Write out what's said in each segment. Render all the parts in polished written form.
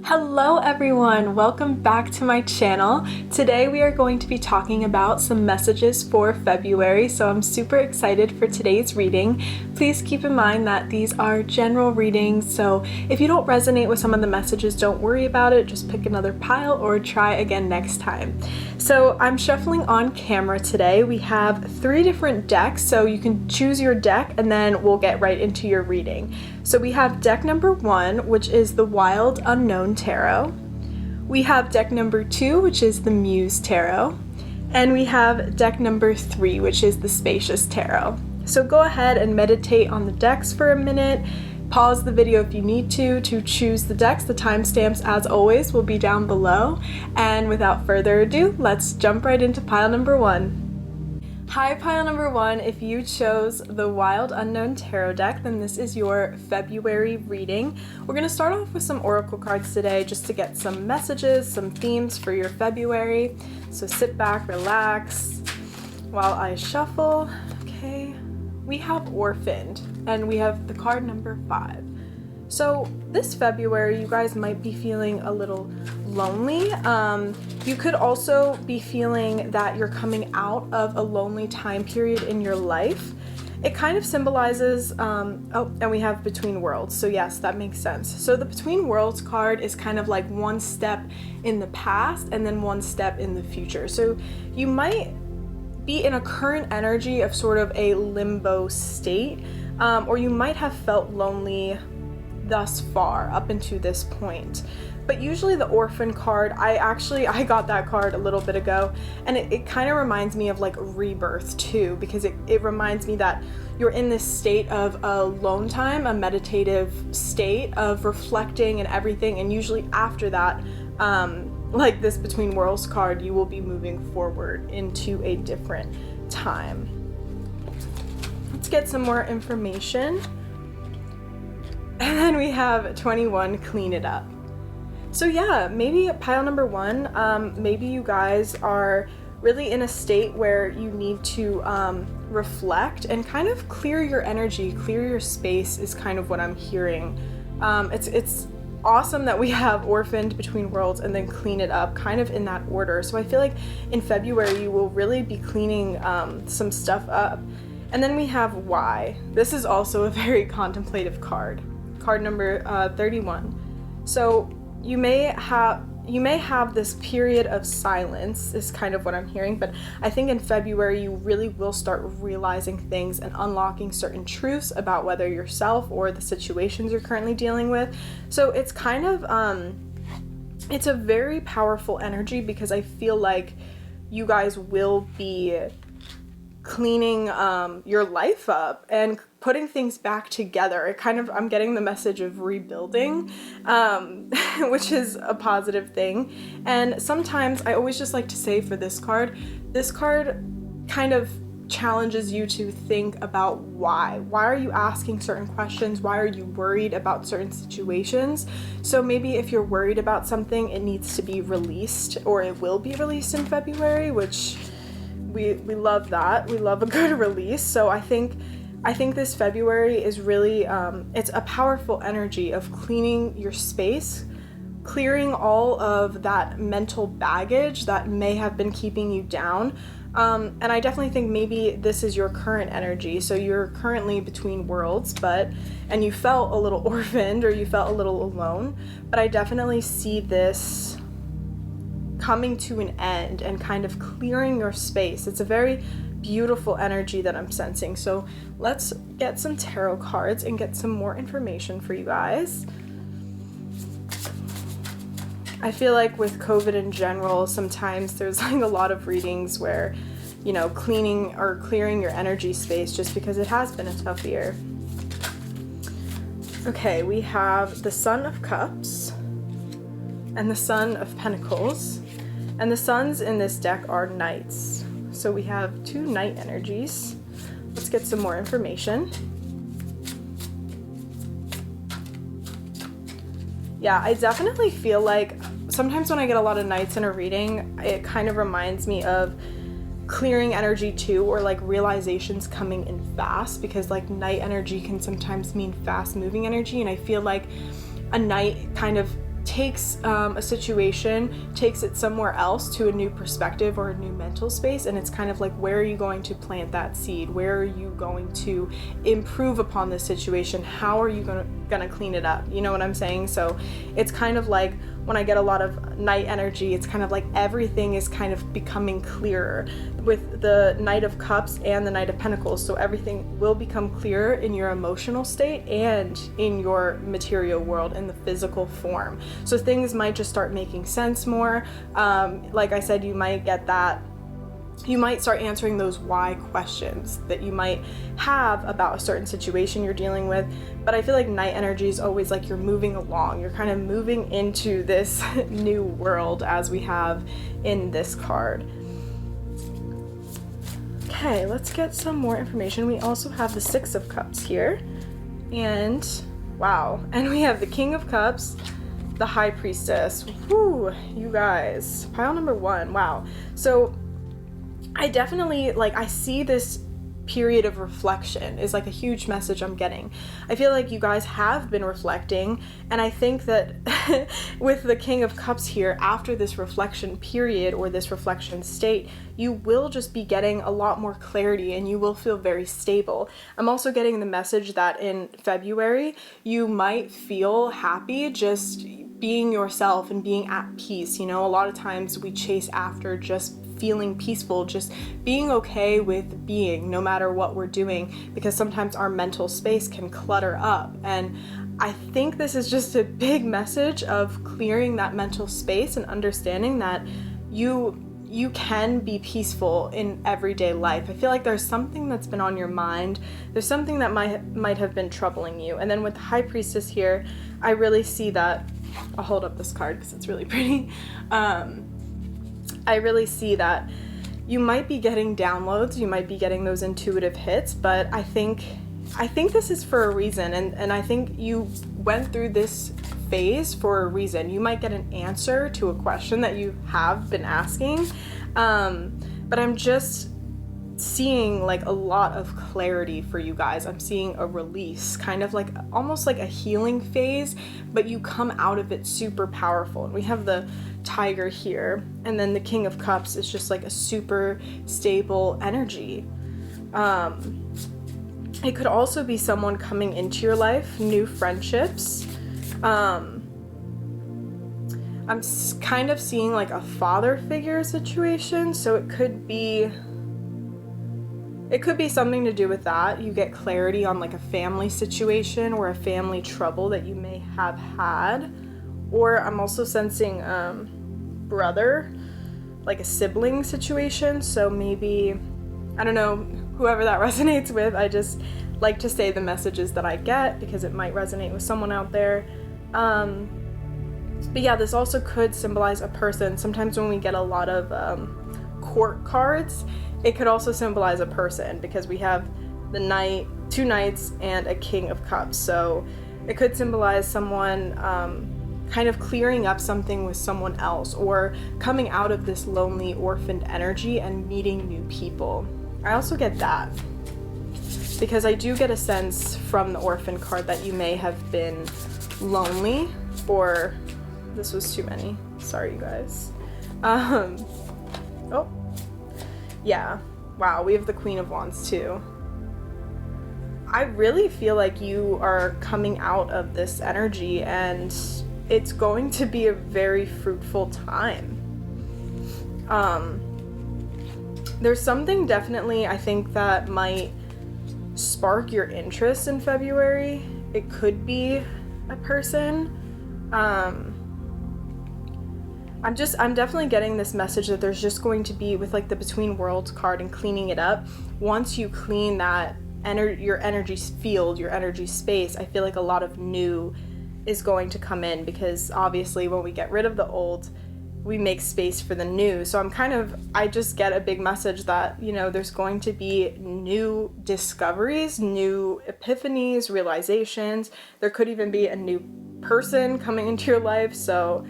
Hello everyone, welcome back to my channel. Today we are going to be talking about some messages for February, so I'm super excited for today's reading. Please keep in mind that these are general readings, so if you don't resonate with some of the messages, don't worry about it, just pick another pile or try again next time. So I'm shuffling on camera today. We have 3 different decks, so you can choose your deck and then we'll get right into your reading. So we have deck number 1, which is the Wild Unknown Tarot. We have deck number 2, which is the Muse Tarot. And we have deck number 3, which is the Spacious Tarot. So go ahead and meditate on the decks for a minute. Pause the video if you need to choose the decks. The timestamps, as always, will be down below. And without further ado, let's jump right into pile number 1. Hi, pile number 1. If you chose the Wild Unknown Tarot deck, then this is your February reading. We're going to start off with some oracle cards today just to get some messages, some themes for your February. So sit back, relax while I shuffle. Okay, we have Orphaned, and we have the card number 5. So this February, you guys might be feeling a little lonely. You could also be feeling that you're coming out of a lonely time period in your life. It kind of symbolizes, and we have Between Worlds, so yes, that makes sense. So the Between Worlds card is kind of like one step in the past and then one step in the future. So you might be in a current energy of sort of a limbo state, or you might have felt lonely thus far up into this point. But usually the Orphan card, I got that card a little bit ago, and it kind of reminds me of like rebirth too, because it reminds me that you're in this state of alone time, a meditative state of reflecting and everything, and usually after that, like this Between Worlds card, you will be moving forward into a different time. Let's get some more information. And then we have 21, Clean It Up. So yeah, maybe pile number 1, maybe you guys are really in a state where you need to reflect and kind of clear your energy, clear your space is kind of what I'm hearing. It's awesome that we have Orphaned, Between Worlds, and then Clean It Up kind of in that order. So I feel like in February you will really be cleaning some stuff up. And then we have Why. This is also a very contemplative card. Card number 31. So you may have this period of silence is kind of what I'm hearing, but I think in February you really will start realizing things and unlocking certain truths about whether yourself or the situations you're currently dealing with. So it's kind of it's a very powerful energy because I feel like you guys will be cleaning your life up and putting things back together. I'm getting the message of rebuilding, which is a positive thing. And sometimes I always just like to say for this card kind of challenges you to think about why are you asking certain questions, why are you worried about certain situations. So maybe if you're worried about something, it needs to be released, or it will be released in February, which we love that. We love a good release. So I think this February is really, it's a powerful energy of cleaning your space, clearing all of that mental baggage that may have been keeping you down. And I definitely think maybe this is your current energy. So you're currently between worlds, and you felt a little orphaned or you felt a little alone, but I definitely see this coming to an end and kind of clearing your space. It's a very beautiful energy that I'm sensing. So let's get some tarot cards and get some more information for you guys. I feel like with COVID in general, sometimes there's like a lot of readings where, you know, cleaning or clearing your energy space just because it has been a tough year. Okay, we have the Sun of Cups and the Sun of Pentacles. And the suns in this deck are knights. So we have 2 knight energies. Let's get some more information. Yeah, I definitely feel like sometimes when I get a lot of knights in a reading, it kind of reminds me of clearing energy too, or like realizations coming in fast, because like knight energy can sometimes mean fast moving energy. And I feel like a knight kind of takes a situation, takes it somewhere else to a new perspective or a new mental space, and it's kind of like, where are you going to plant that seed? Where are you going to improve upon this situation? How are you gonna clean it up? You know what I'm saying? So it's kind of like, when I get a lot of Knight energy, it's kind of like everything is kind of becoming clearer with the Knight of Cups and the Knight of Pentacles. So everything will become clearer in your emotional state and in your material world, in the physical form. So things might just start making sense more. Like I said, you might get that. You might start answering those why questions that you might have about a certain situation you're dealing with. But I feel like Knight energy is always like you're moving along. You're kind of moving into this new world, as we have in this card. Okay, let's get some more information. We also have the Six of Cups here. And wow. And we have the King of Cups, the High Priestess. Whoo, you guys. Pile number 1. Wow. So I definitely, like, I see this period of reflection is like a huge message I'm getting. I feel like you guys have been reflecting, and I think that with the King of Cups here, after this reflection period or this reflection state, you will just be getting a lot more clarity and you will feel very stable. I'm also getting the message that in February, you might feel happy just being yourself and being at peace. You know, a lot of times we chase after just feeling peaceful, just being okay with being, no matter what we're doing, because sometimes our mental space can clutter up. And I think this is just a big message of clearing that mental space and understanding that you can be peaceful in everyday life. I feel like there's something that's been on your mind. There's something that might have been troubling you. And then with the High Priestess here, I really see that. I'll hold up this card because it's really pretty. I really see that you might be getting downloads, you might be getting those intuitive hits, but I think this is for a reason, and I think you went through this phase for a reason. You might get an answer to a question that you have been asking, but I'm just seeing like a lot of clarity for you guys. I'm seeing a release, kind of like almost like a healing phase, but you come out of it super powerful. And we have the Tiger here, and then the King of Cups is just like a super stable energy. It could also be someone coming into your life, new friendships. I'm kind of seeing like a father figure situation, so it could be something to do with that. You get clarity on like a family situation or a family trouble that you may have had. Or I'm also sensing brother, like a sibling situation. So maybe, I don't know, whoever that resonates with, I just like to say the messages that I get because it might resonate with someone out there. But yeah, this also could symbolize a person. Sometimes when we get a lot of court cards, it could also symbolize a person because we have the Knight, 2 Knights, and a King of Cups. So it could symbolize someone kind of clearing up something with someone else, or coming out of this lonely, orphaned energy and meeting new people. I also get that because I do get a sense from the Orphan card that you may have been lonely, or this was too many. Sorry, you guys. Oh, yeah. Wow, we have the Queen of Wands too. I really feel like you are coming out of this energy, and it's going to be a very fruitful time. There's something definitely, I think, that might spark your interest in February. It could be a person. I'm definitely getting this message that there's just going to be, with like the Between Worlds card and cleaning it up, once you clean that your energy field, your energy space, I feel like a lot of new is going to come in, because obviously when we get rid of the old, we make space for the new. So I just get a big message that, you know, there's going to be new discoveries, new epiphanies, realizations. There could even be a new person coming into your life. So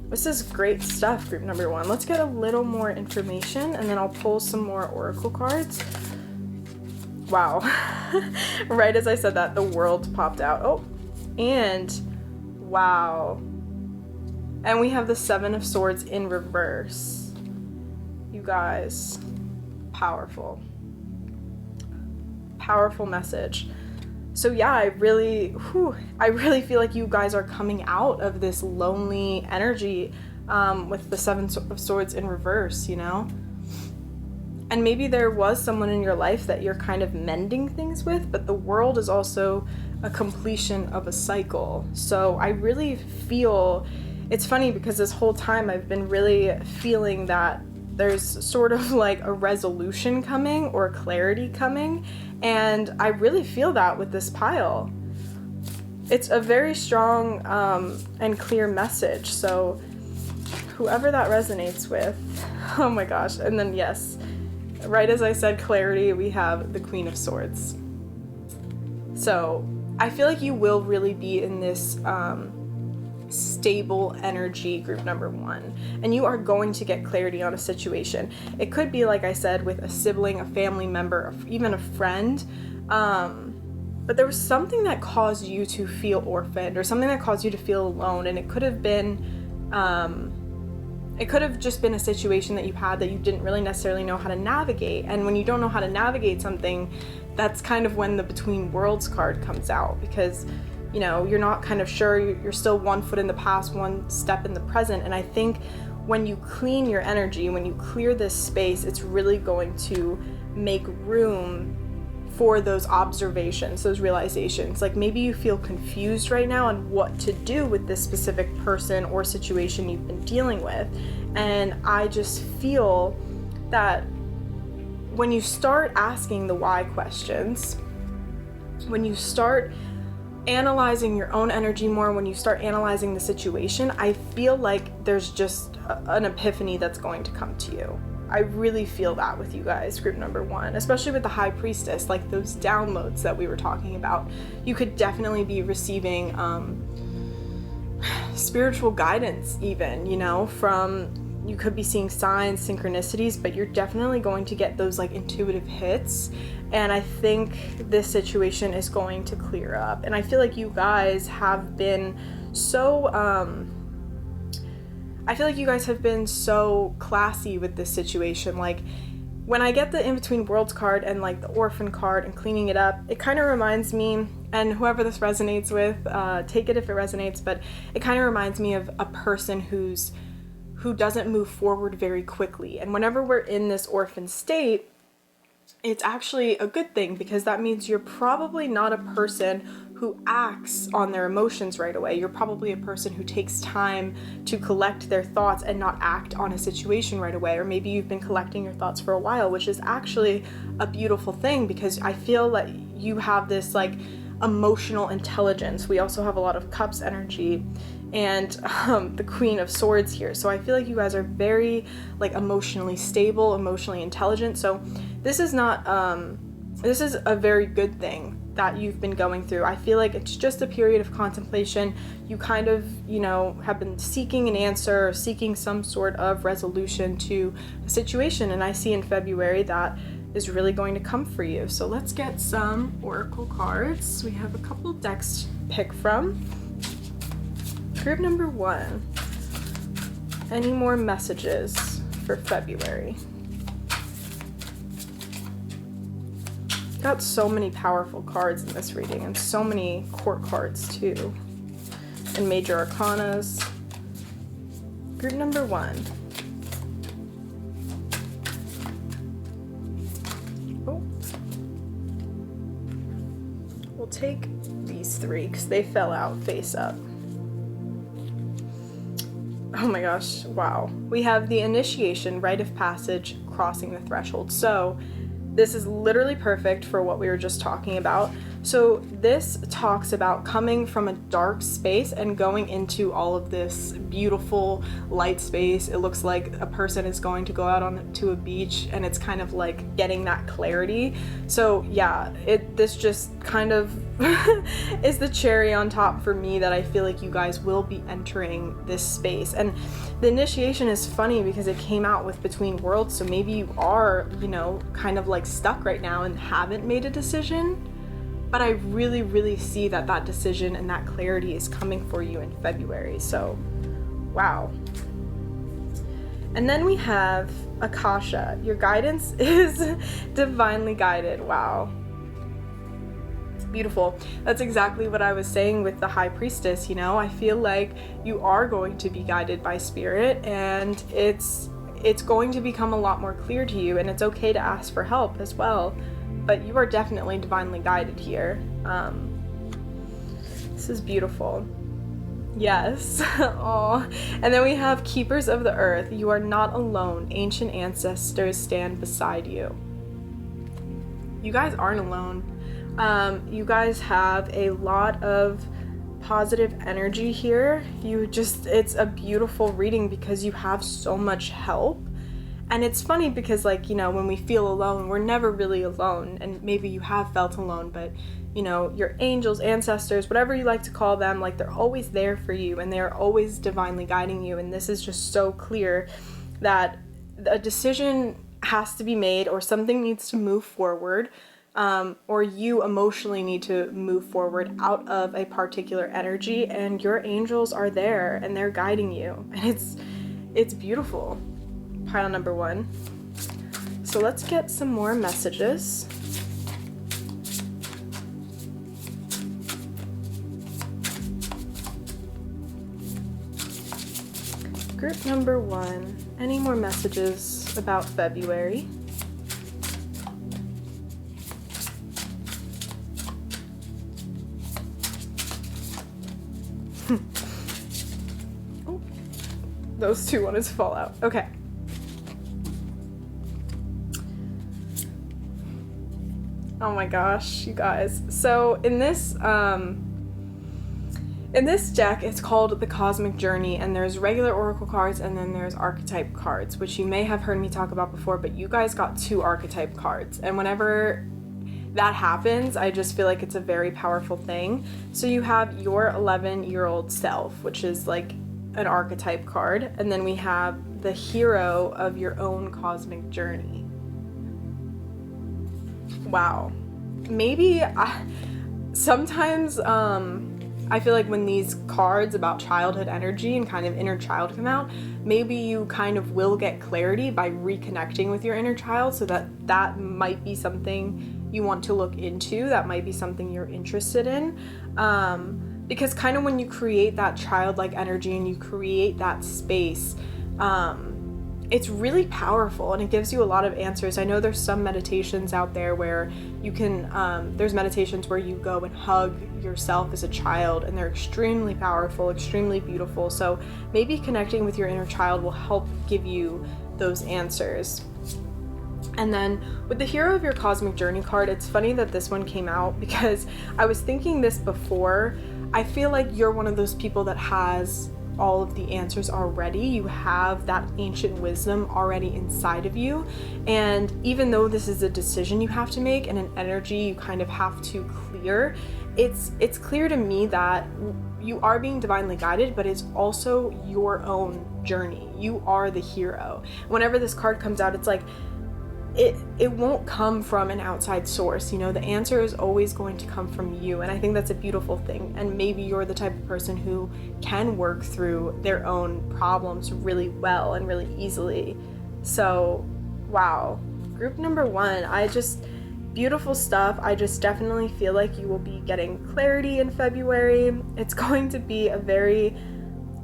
this is great stuff, group number 1. Let's get a little more information, and then I'll pull some more oracle cards. Wow. Right as I said that, the World popped out. Oh, and Wow. And we have the Seven of Swords in reverse. You guys, powerful. Powerful message. So yeah, I really feel like you guys are coming out of this lonely energy with the Seven of Swords in reverse, you know? And maybe there was someone in your life that you're kind of mending things with, but the world is also a completion of a cycle. So I really feel, it's funny because this whole time I've been really feeling that there's sort of like a resolution coming or clarity coming, and I really feel that with this pile. It's a very strong and clear message, so whoever that resonates with, oh my gosh. And then yes, right as I said clarity, we have the Queen of Swords. So I feel like you will really be in this stable energy, group number one, and you are going to get clarity on a situation. It could be, like I said, with a sibling, a family member, even a friend, but there was something that caused you to feel orphaned or something that caused you to feel alone, and it could have just been a situation that you had that you didn't really necessarily know how to navigate. And when you don't know how to navigate something, that's kind of when the Between Worlds card comes out, because you know, you're not kind of sure, you're still 1 foot in the past, 1 step in the present. And I think when you clean your energy, when you clear this space, it's really going to make room for those observations, those realizations. Like maybe you feel confused right now on what to do with this specific person or situation you've been dealing with. And I just feel that when you start asking the why questions, when you start analyzing your own energy more, when you start analyzing the situation, I feel like there's just an epiphany that's going to come to you. I really feel that with you guys, group number one, especially with the High Priestess, like those downloads that we were talking about. You could definitely be receiving spiritual guidance even, you know, you could be seeing signs, synchronicities, but you're definitely going to get those like intuitive hits. And I think this situation is going to clear up. And I feel like you guys have been so, classy with this situation. Like when I get the In Between Worlds card and like the Orphan card and cleaning it up, it kind of reminds me, and whoever this resonates with, take it if it resonates, but it kind of reminds me of a person who doesn't move forward very quickly. And whenever we're in this orphan state, it's actually a good thing, because that means you're probably not a person who acts on their emotions right away. You're probably a person who takes time to collect their thoughts and not act on a situation right away. Or maybe you've been collecting your thoughts for a while, which is actually a beautiful thing, because I feel like you have this like emotional intelligence. We also have a lot of Cups energy and the Queen of Swords here. So I feel like you guys are very like emotionally stable, emotionally intelligent. So this is not, this is a very good thing that you've been going through. I feel like it's just a period of contemplation. You kind of, you know, have been seeking an answer, or seeking some sort of resolution to a situation. And I see in February that is really going to come for you. So let's get some oracle cards. We have a couple decks to pick from. Group number one, any more messages for February? Got so many powerful cards in this reading, and so many court cards too, and major arcanas. Group number one. Oh. We'll take these three because they fell out face up. Oh my gosh, wow. We have the initiation, rite of passage, crossing the threshold. So this is literally perfect for what we were just talking about. So this talks about coming from a dark space and going into all of this beautiful light space. It looks like a person is going to go out onto a beach, and it's kind of like getting that clarity. So yeah, this just kind of is the cherry on top for me, that I feel like you guys will be entering this space. And the initiation is funny because it came out with Between Worlds, so maybe you are, you know, kind of like stuck right now and haven't made a decision. but I really, really see that that decision and that clarity is coming for you in February. So, wow. And then we have Akasha. Your guidance is divinely guided. Wow. Beautiful. That's exactly what I was saying with the High Priestess, you know. I feel like you are going to be guided by spirit, and it's going to become a lot more clear to you, and it's okay to ask for help as well. But you are definitely divinely guided here. This is beautiful. Yes. Aw. And then we have Keepers of the Earth. You are not alone. Ancient ancestors stand beside you. You guys aren't alone. You guys have a lot of positive energy here. It's a beautiful reading because you have so much help. And it's funny because, like, you know, when we feel alone, we're never really alone. And maybe you have felt alone, but, you know, your angels, ancestors, whatever you like to call them, like, they're always there for you and they're always divinely guiding you. And this is just so clear that a decision has to be made, or something needs to move forward, or you emotionally need to move forward out of a particular energy, and your angels are there and they're guiding you. And it's beautiful. Pile number 1. So let's get some more messages. Group number 1. Any more messages about February? Oh, those two wanted to fall out. Okay. Oh my gosh, you guys. So in this deck, it's called the Cosmic Journey, and there's regular oracle cards and then there's archetype cards, which you may have heard me talk about before, but you guys got 2 archetype cards. And whenever that happens, I just feel like it's a very powerful thing. So you have your 11-year-old self, which is like an archetype card, and then we have the hero of your own cosmic journey. Wow. Maybe sometimes I feel like when these cards about childhood energy and kind of inner child come out, maybe you kind of will get clarity by reconnecting with your inner child, so that might be something you want to look into. That might be something you're interested in. Because kind of when you create that childlike energy and you create that space, it's really powerful and it gives you a lot of answers. I know there's some meditations out there where you can, there's meditations where you go and hug yourself as a child, and they're extremely powerful, extremely beautiful. So maybe connecting with your inner child will help give you those answers. And then with the hero of your cosmic journey card, it's funny that this one came out because I was thinking this before. I feel like you're one of those people that has all of the answers already. You have that ancient wisdom already inside of you, and even though this is a decision you have to make and an energy you kind of have to clear, it's clear to me that you are being divinely guided, but it's also your own journey. You are the hero. Whenever this card comes out, it's like it won't come from an outside source, you know. The answer is always going to come from you, and I think that's a beautiful thing. And maybe you're the type of person who can work through their own problems really well and really easily. So wow, group number 1, beautiful stuff. I just definitely feel like you will be getting clarity in February. It's going to be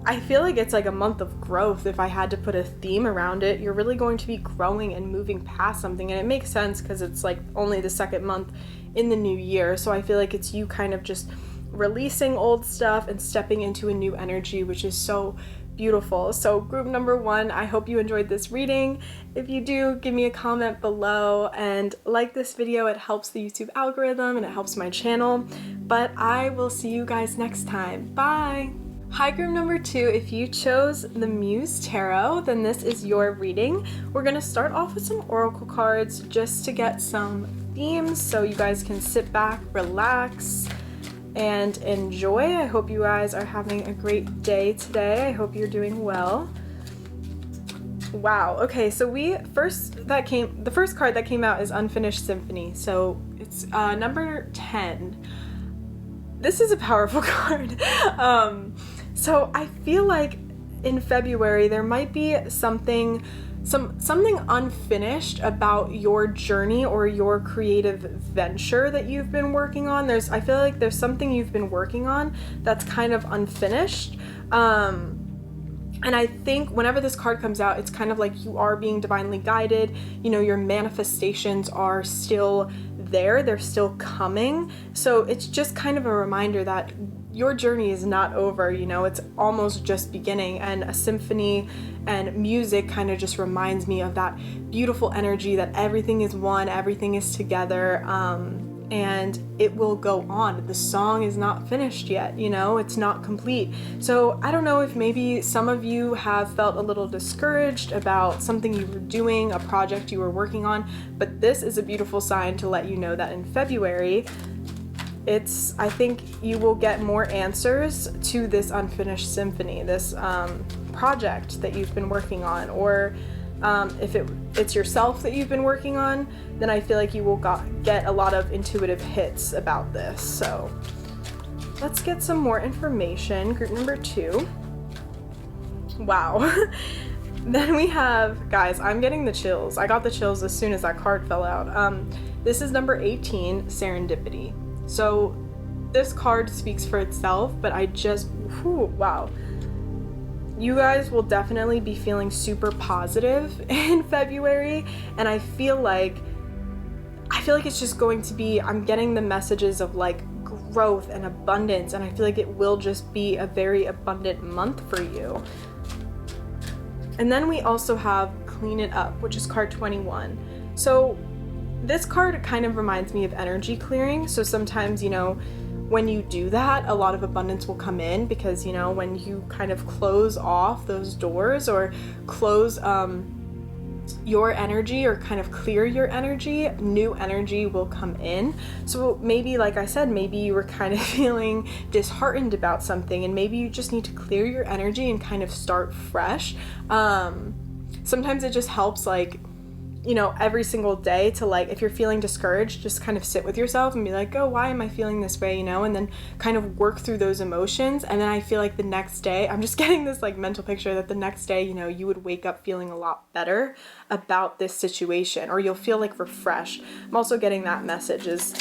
I feel like it's like a month of growth. If I had to put a theme around it, you're really going to be growing and moving past something. And it makes sense because it's like only the 2nd month in the new year. So I feel like it's you kind of just releasing old stuff and stepping into a new energy, which is so beautiful. So group number 1, I hope you enjoyed this reading. If you do, give me a comment below and like this video. It helps the YouTube algorithm and it helps my channel. But I will see you guys next time. Bye! Hi, group number 2. If you chose the Muse Tarot, then this is your reading. We're going to start off with some oracle cards just to get some themes so you guys can sit back, relax, and enjoy. I hope you guys are having a great day today. I hope you're doing well. Wow. Okay, so the first card that came out is Unfinished Symphony. So Number 10. This is a powerful card. So I feel like in February there might be something unfinished about your journey or your creative venture that you've been working on. I feel like there's something you've been working on that's kind of unfinished. And I think whenever this card comes out, it's kind of like you are being divinely guided. You know, your manifestations are still there. They're still coming. So it's just kind of a reminder that your journey is not over, you know, it's almost just beginning. And a symphony and music kind of just reminds me of that beautiful energy that everything is one, everything is together, and it will go on. The song is not finished yet, you know, it's not complete. So I don't know if maybe some of you have felt a little discouraged about something you were doing, a project you were working on, but this is a beautiful sign to let you know that in February, I think you will get more answers to this unfinished symphony, this project that you've been working on, or if it's yourself that you've been working on, then I feel like you will get a lot of intuitive hits about this. So let's get some more information. Group number 2. Wow. Then we have, guys, I'm getting the chills. I got the chills as soon as that card fell out. This is number 18, Serendipity. So this card speaks for itself, but wow. You guys will definitely be feeling super positive in February, and I feel like it's just going to be, I'm getting the messages of like growth and abundance, and I feel like it will just be a very abundant month for you. And then we also have Clean It Up, which is card 21. So this card kind of reminds me of energy clearing. So sometimes, you know, when you do that, a lot of abundance will come in because, you know, when you kind of close off those doors or close your energy or kind of clear your energy, new energy will come in. So maybe, like I said, maybe you were kind of feeling disheartened about something and maybe you just need to clear your energy and kind of start fresh. Sometimes it just helps, like, you know, every single day to, like, if you're feeling discouraged, just kind of sit with yourself and be like, oh, why am I feeling this way, you know, and then kind of work through those emotions. And then I feel like the next day, I'm just getting this like mental picture that the next day, you know, you would wake up feeling a lot better about this situation, or you'll feel like refreshed. I'm also getting that message is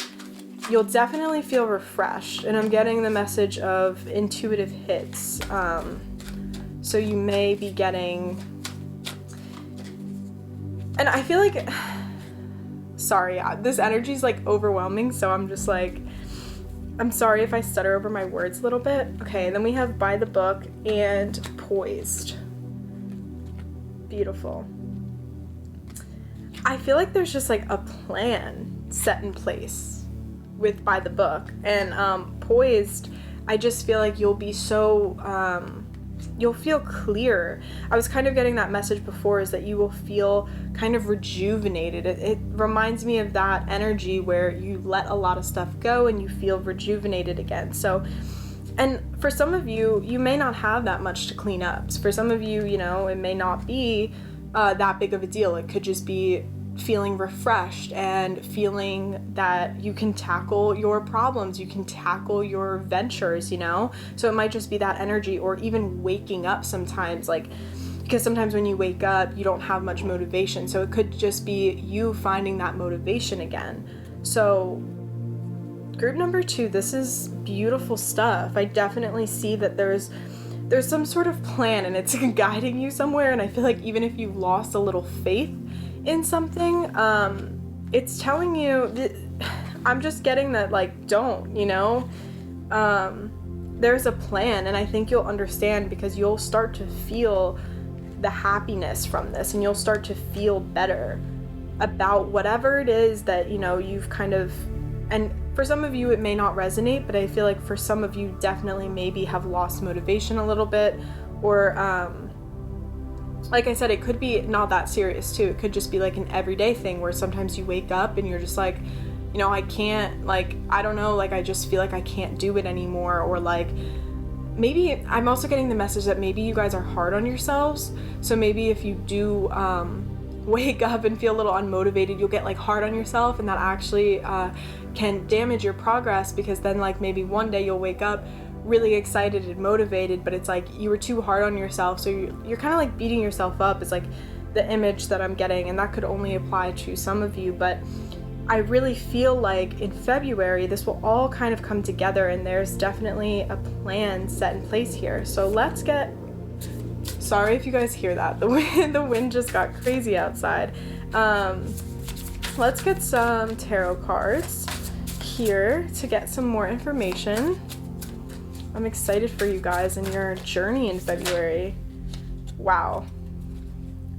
you'll definitely feel refreshed, and I'm getting the message of intuitive hits. So you may be getting, and I feel like, sorry, this energy is like overwhelming, so I'm just like, I'm sorry if I stutter over my words a little bit. Okay, then we have By the Book and Poised. Beautiful. I feel like there's just like a plan set in place with By the Book, and Poised, I just feel like you'll be so, you'll feel clear. I was kind of getting that message before, is that you will feel kind of rejuvenated. It reminds me of that energy where you let a lot of stuff go and you feel rejuvenated again. So, and for some of you, you may not have that much to clean up. For some of you, you know, it may not be that big of a deal. It could just be feeling refreshed and feeling that you can tackle your problems, you can tackle your ventures, you know? So it might just be that energy, or even waking up sometimes, like, because sometimes when you wake up, you don't have much motivation. So it could just be you finding that motivation again. So group number 2, this is beautiful stuff. I definitely see that there's some sort of plan and it's guiding you somewhere. And I feel like even if you've lost a little faith in something, it's telling you that, I'm just getting that, like, don't, you know, there's a plan, and I think you'll understand because you'll start to feel the happiness from this, and you'll start to feel better about whatever it is that, you know, you've kind of, and for some of you it may not resonate, but I feel like for some of you definitely maybe have lost motivation a little bit, or like I said, it could be not that serious too. It could just be like an everyday thing where sometimes you wake up and you're just like, you know, I can't, like, I don't know, like, I just feel like I can't do it anymore. Or like, maybe I'm also getting the message that maybe you guys are hard on yourselves. So maybe if you do wake up and feel a little unmotivated. You'll get like hard on yourself, and that actually can damage your progress, because then like maybe one day you'll wake up really excited and motivated, but it's like you were too hard on yourself, so you're kind of like beating yourself up. It's like the image that I'm getting, and that could only apply to some of you, but I really feel like in February this will all kind of come together, and there's definitely a plan set in place here. So let's get, sorry if you guys hear that, the wind just got crazy outside. Let's get some tarot cards here to get some more information. I'm excited for you guys and your journey in February. Wow.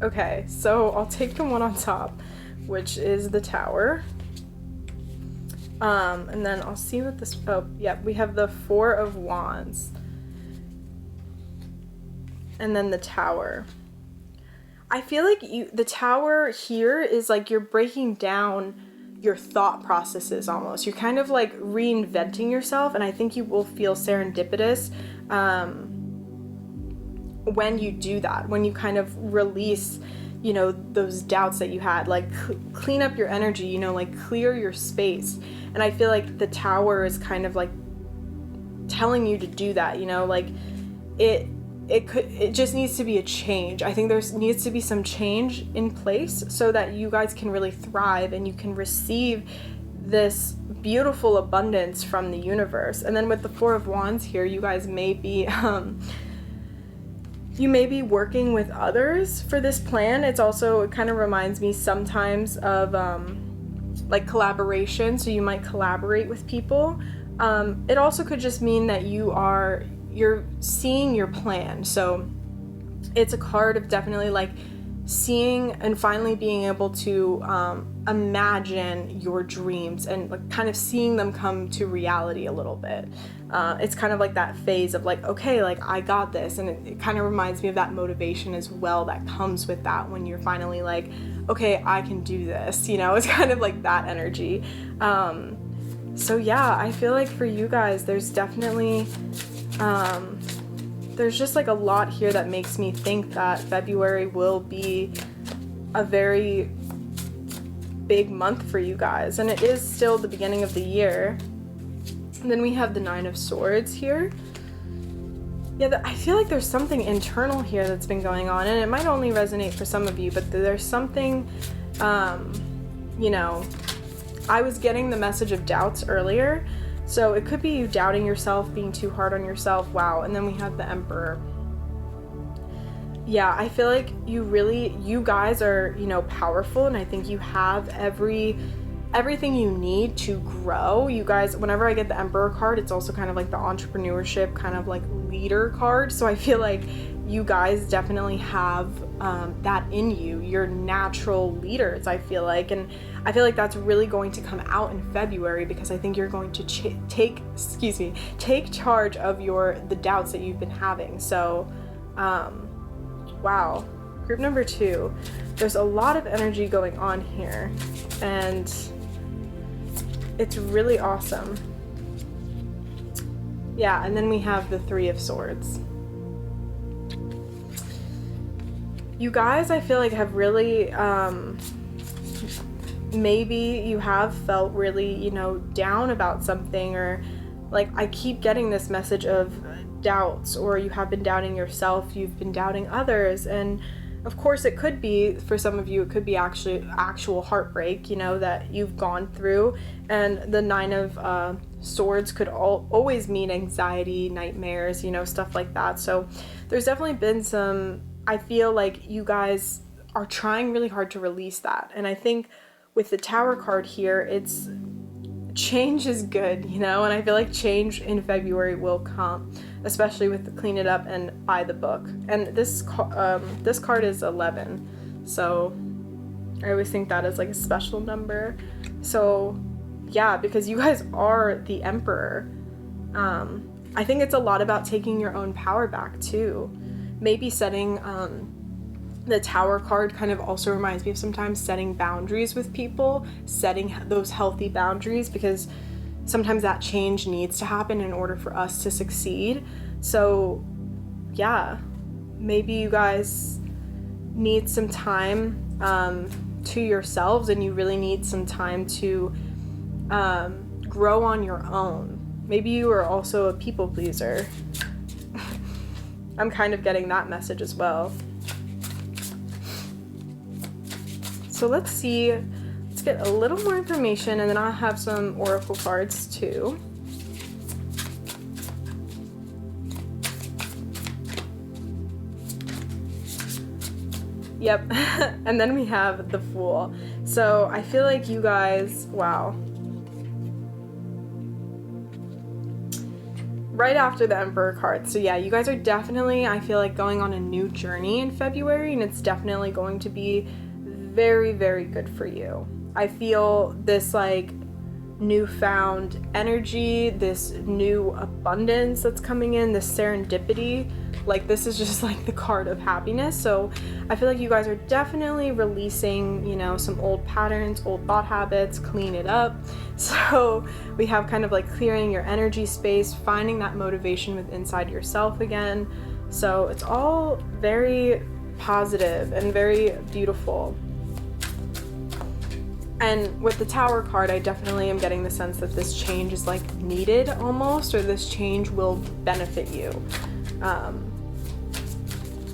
Okay, so I'll take the one on top, which is the Tower. And then I'll see what this, oh, yeah, we have the Four of Wands. And then the Tower. I feel like the Tower here is like you're breaking down your thought processes almost. You're kind of like reinventing yourself, and I think you will feel serendipitous when you do that, when you kind of release, you know, those doubts that you had, like clean up your energy, you know, like clear your space. And I feel like the Tower is kind of like telling you to do that, you know, like it just needs to be a change. I think there needs to be some change in place so that you guys can really thrive and you can receive this beautiful abundance from the universe. And then with the Four of Wands here, you guys may be you may be working with others for this plan. It kind of reminds me sometimes of like collaboration. So you might collaborate with people. It also could just mean that you're seeing your plan. So it's a card of definitely like seeing and finally being able to imagine your dreams and like kind of seeing them come to reality a little bit. It's kind of like that phase of like, okay, like I got this. And it kind of reminds me of that motivation as well that comes with that when you're finally like, okay, I can do this, you know. It's kind of like that energy. So yeah, I feel like for you guys, there's definitely there's just like a lot here that makes me think that February will be a very big month for you guys, and it is still the beginning of the year. And then we have the Nine of Swords here. Yeah, I feel like there's something internal here that's been going on, and it might only resonate for some of you, but there's something, you know, I was getting the message of doubts earlier. So it could be you doubting yourself, being too hard on yourself. Wow. And then we have the Emperor. Yeah, I feel like you guys are, you know, powerful, and I think you have everything you need to grow. You guys, whenever I get the Emperor card, it's also kind of like the entrepreneurship, kind of like leader card. So I feel like you guys definitely have that in you. You're natural leaders, I feel like. And I feel like that's really going to come out in February, because I think you're going to take charge of the doubts that you've been having. So, wow. Group number 2, there's a lot of energy going on here, and it's really awesome. Yeah, and then we have the Three of Swords. You guys, I feel like have really, maybe you have felt really, you know, down about something, or like I keep getting this message of doubts, or you have been doubting yourself, you've been doubting others. And of course it could be, for some of you, it could be actual heartbreak, you know, that you've gone through. And the Nine of Swords could always mean anxiety, nightmares, you know, stuff like that. So there's definitely been some, I feel like you guys are trying really hard to release that. And I think with the Tower card here, it's change is good, you know, and I feel like change in February will come, especially with the Clean It Up and By the Book. And this card is 11, so I always think that is like a special number. So yeah, because you guys are the Emperor. I think it's a lot about taking your own power back too. Maybe setting, the Tower card kind of also reminds me of sometimes setting boundaries with people, setting those healthy boundaries, because sometimes that change needs to happen in order for us to succeed. So yeah, maybe you guys need some time to yourselves, and you really need some time to grow on your own. Maybe you are also a people pleaser. I'm kind of getting that message as well. So let's see, let's get a little more information, and then I'll have some oracle cards too. Yep, and then we have the Fool. So I feel like you guys, wow. Right after the Emperor card. So yeah, you guys are definitely, I feel like, going on a new journey in February, and it's definitely going to be very, very good for you. I feel this like newfound energy, this new abundance that's coming in, this serendipity. Like, this is just like the card of happiness. So I feel like you guys are definitely releasing, you know, some old patterns, old thought habits, clean it up. So we have kind of like clearing your energy space, finding that motivation with inside yourself again. So it's all very positive and very beautiful. And with the Tower card, I definitely am getting the sense that this change is like needed almost, or this change will benefit you.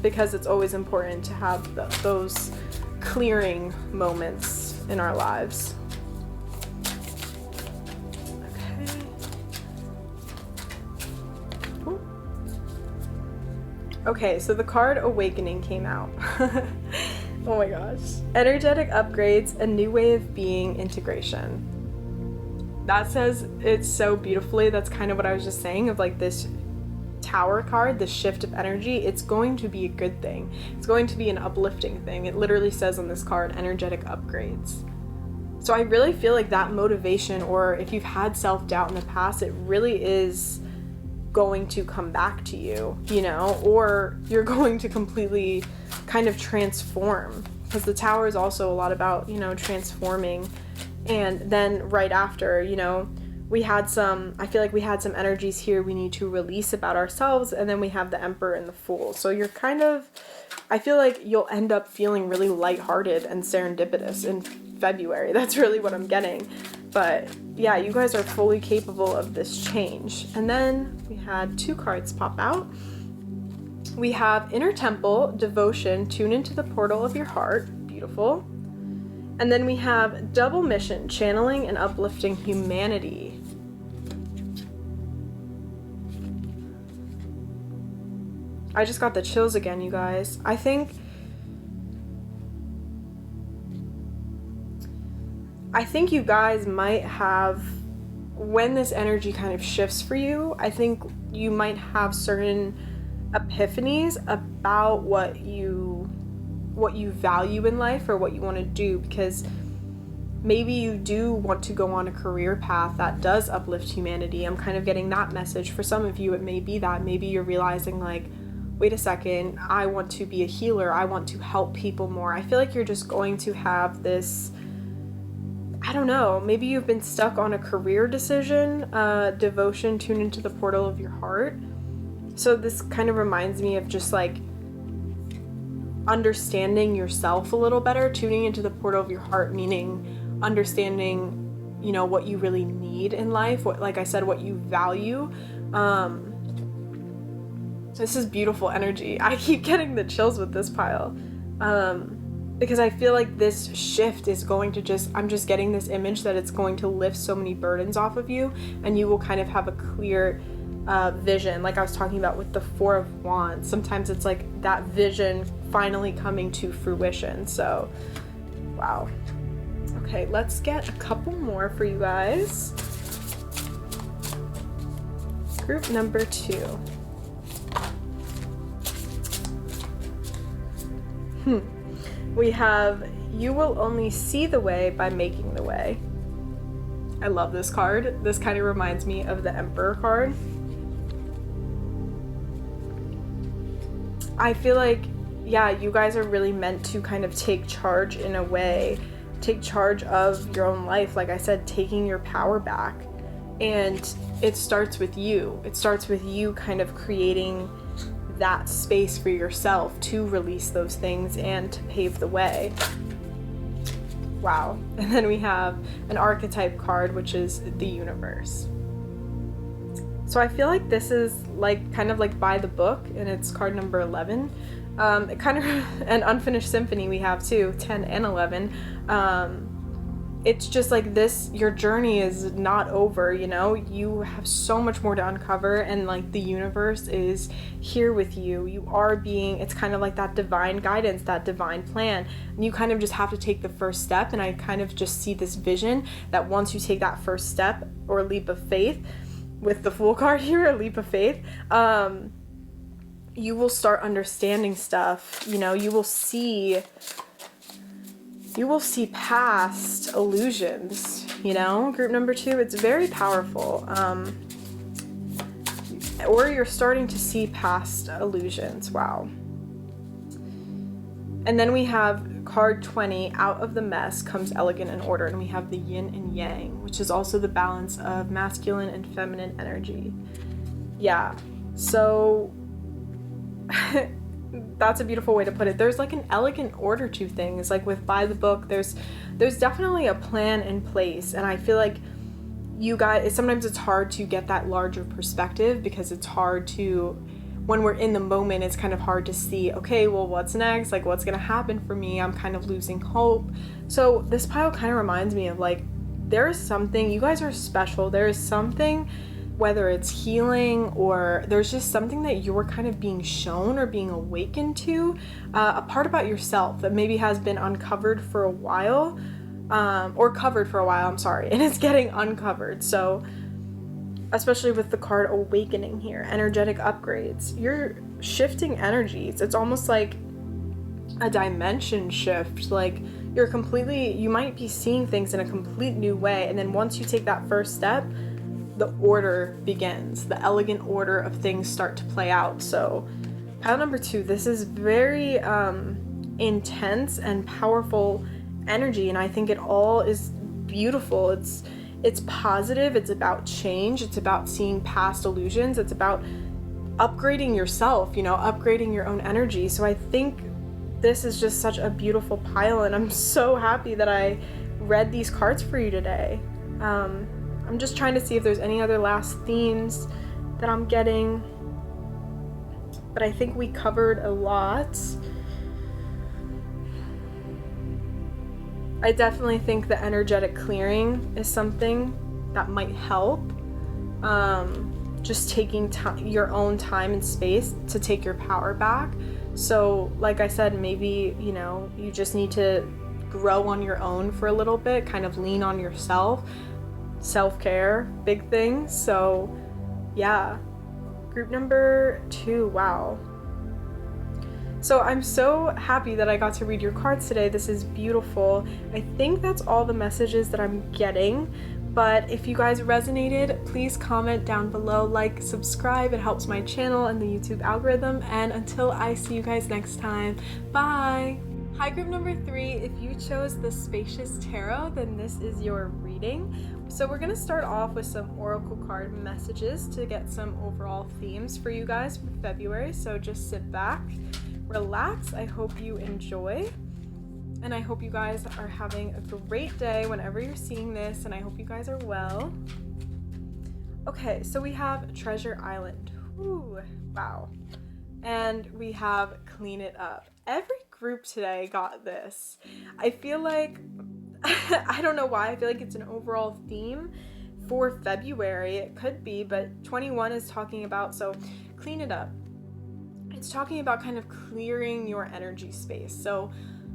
Because it's always important to have those clearing moments in our lives. Okay. Ooh. Okay, so the card Awakening came out. Oh my gosh. Energetic upgrades, a new way of being, integration. That says it so beautifully. That's kind of what I was just saying of like this Tower card, the shift of energy. It's going to be a good thing. It's going to be an uplifting thing. It literally says on this card, energetic upgrades. So I really feel like that motivation, or if you've had self-doubt in the past, it really is going to come back to you, you know, or you're going to completely kind of transform, because the Tower is also a lot about, you know, transforming. And then right after, you know, I feel like we had some energies here we need to release about ourselves, and then we have the Emperor and the Fool. So you're kind of, I feel like you'll end up feeling really lighthearted and serendipitous in February. That's really what I'm getting. But yeah, you guys are fully capable of this change. And then we had two cards pop out. We have Inner Temple, Devotion, Tune into the portal of your heart. Beautiful. And then we have Double Mission, Channeling and Uplifting Humanity. I just got the chills again, you guys. I think you guys might have, when this energy kind of shifts for you, I think you might have certain epiphanies about what you value in life, or what you want to do, because maybe you do want to go on a career path that does uplift humanity. I'm kind of getting that message. For some of you, it may be that maybe you're realizing like, wait a second, I want to be a healer. I want to help people more. I feel like you're just going to have this, I don't know, maybe you've been stuck on a career decision, devotion, tune into the portal of your heart. So this kind of reminds me of just like understanding yourself a little better, tuning into the portal of your heart, meaning understanding, you know, what you really need in life, what, like I said, what you value. This is beautiful energy. I keep getting the chills with this pile. Because I feel like this shift is going to I'm just getting this image that it's going to lift so many burdens off of you, and you will kind of have a clear vision, like I was talking about with the Four of Wands. Sometimes it's like that vision finally coming to fruition. So, wow. Okay, let's get a couple more for you guys. Group number 2. We have You Will Only See the Way by Making the Way. I love this card. This kind of reminds me of the Emperor card. I feel like, yeah, you guys are really meant to kind of take charge in a way, take charge of your own life. Like I said, taking your power back. And it starts with you. It starts with you kind of creating that space for yourself to release those things and to pave the way. Wow. And then we have an archetype card, which is the universe. So I feel like this is like kind of like by the book, and it's card number 11. It kind of an unfinished symphony we have too, 10 and 11. It's just like this, your journey is not over, you know, you have so much more to uncover, and like the universe is here with you. You are being, it's kind of like that divine guidance, that divine plan, and you kind of just have to take the first step. And I kind of just see this vision that once you take that first step or leap of faith, with the Fool card here, a leap of faith, you will start understanding stuff, you know, you will see past illusions, you know. Group number 2, it's very powerful. Or you're starting to see past illusions. Wow. And then we have card 20, out of the mess comes elegant and order, and we have the yin and yang, which is also the balance of masculine and feminine energy. Yeah, so that's a beautiful way to put it. There's like an elegant order to things. Like with by the book, there's definitely a plan in place, and I feel like you guys, sometimes it's hard to get that larger perspective, because it's hard to, when we're in the moment, it's kind of hard to see, okay, well, what's next? Like, what's gonna happen for me? I'm kind of losing hope. So this pile kind of reminds me of like, there is something, you guys are special. There is something, whether it's healing or there's just something that you're kind of being shown or being awakened to, a part about yourself that maybe has been uncovered for a while, or covered for a while, I'm sorry, and it's getting uncovered. So especially with the card awakening here, energetic upgrades, you're shifting energies. It's almost like a dimension shift. Like you might be seeing things in a complete new way, and then once you take that first step, the order begins. The elegant order of things start to play out. So pile number 2, this is very intense and powerful energy, and I think it all is beautiful. It's positive, it's about change, it's about seeing past illusions, it's about upgrading yourself, you know, upgrading your own energy. So I think this is just such a beautiful pile, and I'm so happy that I read these cards for you today. I'm just trying to see if there's any other last themes that I'm getting, but I think we covered a lot. I definitely think the energetic clearing is something that might help. Just taking your own time and space to take your power back. So like I said, maybe, you know, you just need to grow on your own for a little bit, kind of lean on yourself. Self-care, big thing. So yeah, group number 2, wow. So I'm so happy that I got to read your cards today. This is beautiful. I think that's all the messages that I'm getting, but if you guys resonated, please comment down below, like, subscribe. It helps my channel and the YouTube algorithm, and until I see you guys next time, bye! Hi, group number 3. If you chose the Spacious Tarot, then this is your reading. So we're going to start off with some oracle card messages to get some overall themes for you guys for February. So just sit back, relax. I hope you enjoy, and I hope you guys are having a great day whenever you're seeing this, and I hope you guys are well. Okay, so we have Treasure Island. Ooh, wow. And we have Clean It Up. Every group today got this. I feel like, I don't know why, I feel like it's an overall theme for February. It could be, but 21 is talking about, so clean it up. It's talking about kind of clearing your energy space. So